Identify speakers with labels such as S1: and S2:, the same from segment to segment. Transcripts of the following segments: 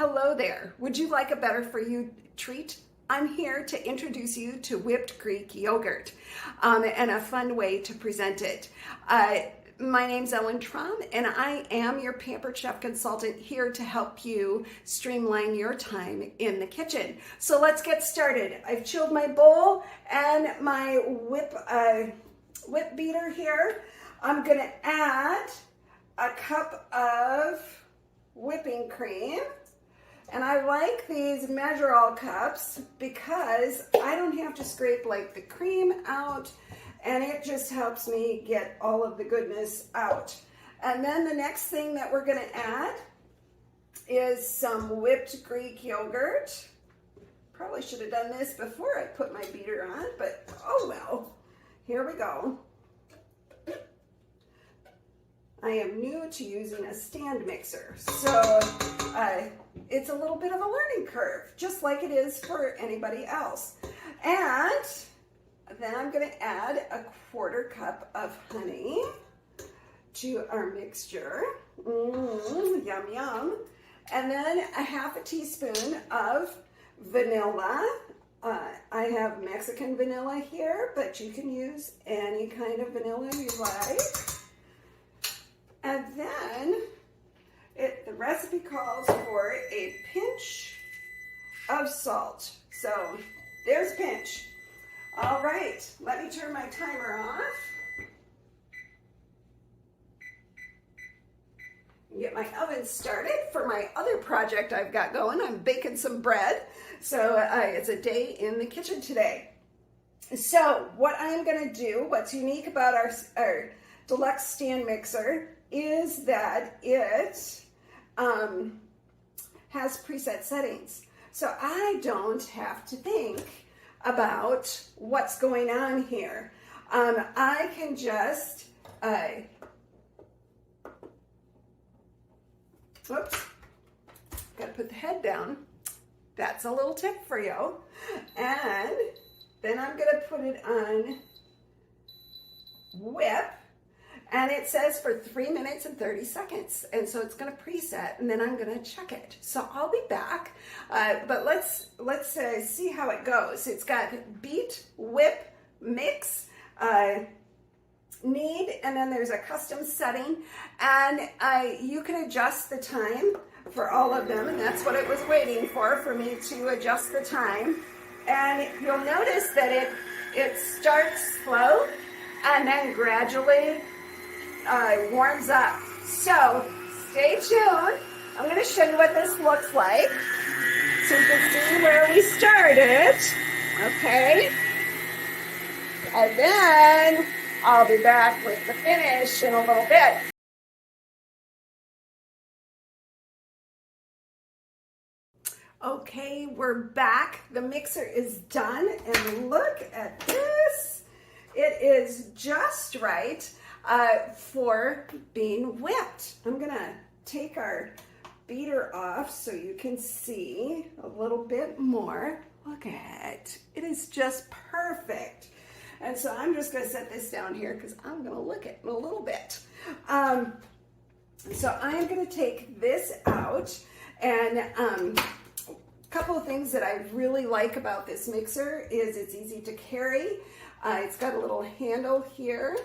S1: Hello there. Would you like a better for you treat? I'm here to introduce you to whipped Greek yogurt and a fun way to present it. My name's Ellen Trom, and I am your Pampered Chef consultant here to help you streamline your time in the kitchen. So let's get started. I've chilled my bowl and my whip beater here. I'm gonna add a cup of whipping cream. And I like these measure-all cups because I don't have to scrape like the cream out, and it just helps me get all of the goodness out. And then the next thing that we're gonna add is some whipped Greek yogurt. Probably should have done this before I put my beater on, but oh well. Here we go. I am new to using a stand mixer, so it's a little bit of a learning curve, just like it is for anybody else. And then I'm going to add a 1/4 cup of honey to our mixture. Yum, yum. And then a 1/2 teaspoon of vanilla. I have Mexican vanilla here, but you can use any kind of vanilla you like. And then the recipe calls for a pinch of salt. So there's pinch. All right, let me turn my timer off. Get my oven started for my other project I've got going. I'm baking some bread. So it's a day in the kitchen today. So what I'm gonna do, what's unique about our deluxe stand mixer is that it has preset settings. So I don't have to think about what's going on here. I can just, whoops, gotta put the head down. That's a little tip for you. And then I'm gonna put it on whip. And it says for 3 minutes and 30 seconds. And so it's gonna preset, and then I'm gonna check it. So I'll be back, but let's see how it goes. It's got beat, whip, mix, knead, and then there's a custom setting. And you can adjust the time for all of them, and that's what it was waiting for me to adjust the time. And you'll notice that it starts slow and then gradually warms up. So stay tuned. I'm going to show you what this looks like so you can see where we started. Okay. And then I'll be back with the finish in a little bit. Okay, we're back. The mixer is done, and look at this. It is just right for being whipped. I'm gonna take our beater off so you can see a little bit more. Look at it. It is just perfect. And so I'm just gonna set this down here because I'm gonna lick it in a little bit. So I'm gonna take this out, and a couple of things that I really like about this mixer is it's easy to carry. It's got a little handle here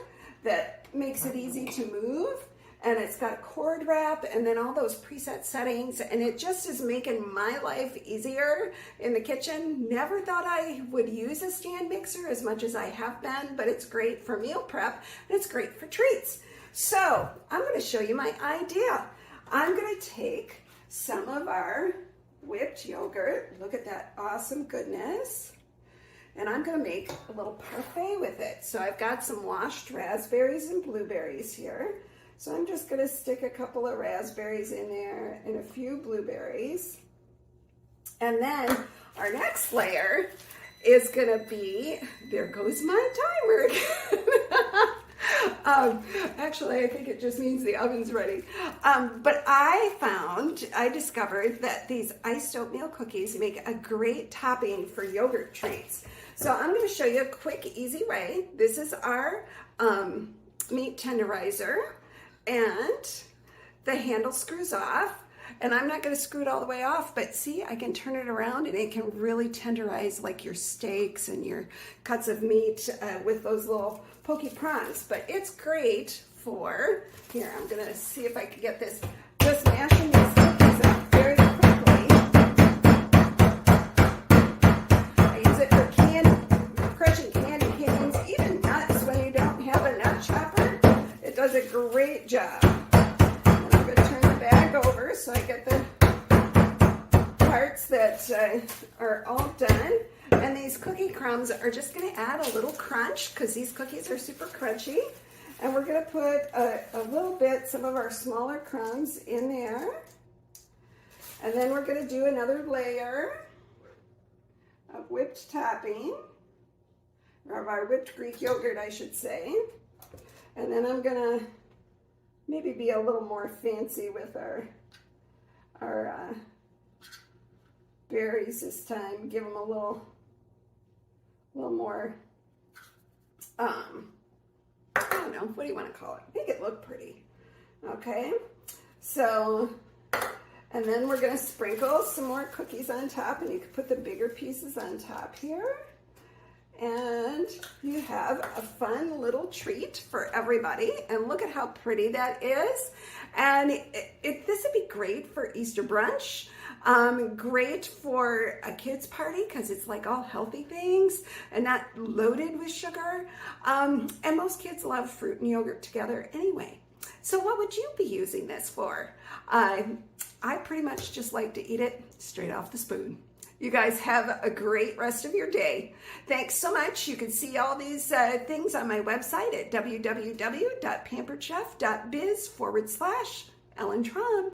S1: that makes it easy to move, and it's got a cord wrap and then all those preset settings, and it just is making my life easier in the kitchen. Never thought I would use a stand mixer as much as I have been, but it's great for meal prep and it's great for treats. So I'm going to show you my idea. I'm going to take some of our whipped yogurt. Look at that awesome goodness. And I'm gonna make a little parfait with it. So I've got some washed raspberries and blueberries here. So I'm just gonna stick a couple of raspberries in there and a few blueberries. And then our next layer is gonna be, there goes my timer again. Actually, I think it just means the oven's ready. But I discovered that these iced oatmeal cookies make a great topping for yogurt treats. So I'm going to show you a quick, easy way. This is our meat tenderizer, and the handle screws off. And I'm not going to screw it all the way off, but see, I can turn it around and it can really tenderize like your steaks and your cuts of meat with those little pokey prawns. But it's great for, here, I'm going to see if I can get this, just mashing these cookies up very quickly. I use it for crushing candy canes, even nuts when you don't have a nut chopper. It does a great job. And I'm going to turn the bag over so I get the parts that are all done. And these cookie crumbs are just going to add a little crunch because these cookies are super crunchy. And we're going to put a little bit, some of our smaller crumbs in there. And then we're going to do another layer of whipped topping, or of our whipped Greek yogurt, I should say. And then I'm going to maybe be a little more fancy with our berries this time. Give them a little more, I don't know, what do you want to call it? Make it look pretty. Okay, so, and then we're going to sprinkle some more cookies on top, and you can put the bigger pieces on top here. And you have a fun little treat for everybody. And look at how pretty that is. And this would be great for Easter brunch. Great for a kid's party because it's like all healthy things and not loaded with sugar. And most kids love fruit and yogurt together anyway. So what would you be using this for? I pretty much just like to eat it straight off the spoon. You guys have a great rest of your day. Thanks so much. You can see all these things on my website at www.pamperedchef.biz/Ellen Traum.